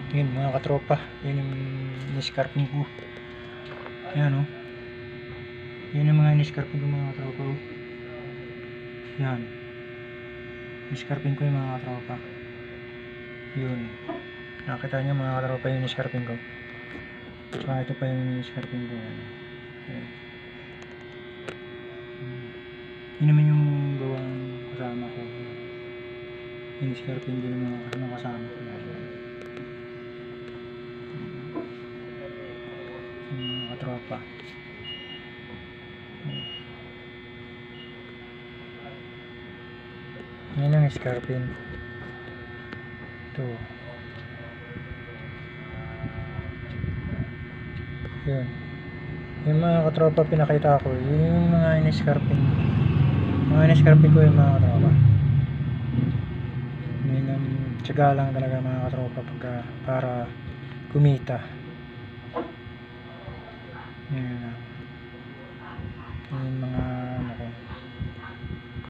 Yun mga katropa, yun yung niscarping ko. Yan o. Yan yung mga niscarping ko mga katropa o. Yan. Niscarping ko yung mga katropa. Yun. Nakita nyo mga katropa yung niscarping ko. Saka ito pa yung niscarping ko. Yan. Yun naman yung gawang kasama ko. Yung niscarping din yung mga kasama ko. Mga katropa. Yan ang scarpin. Ito. Yun. Yung mga katropa pinakita ko, yun yung mga in-scarpin. Mga in-scarpin ko yung mga katropa. Yun yung tiyaga lang talaga mga katropa pagka, para kumita. Yun lang. Yun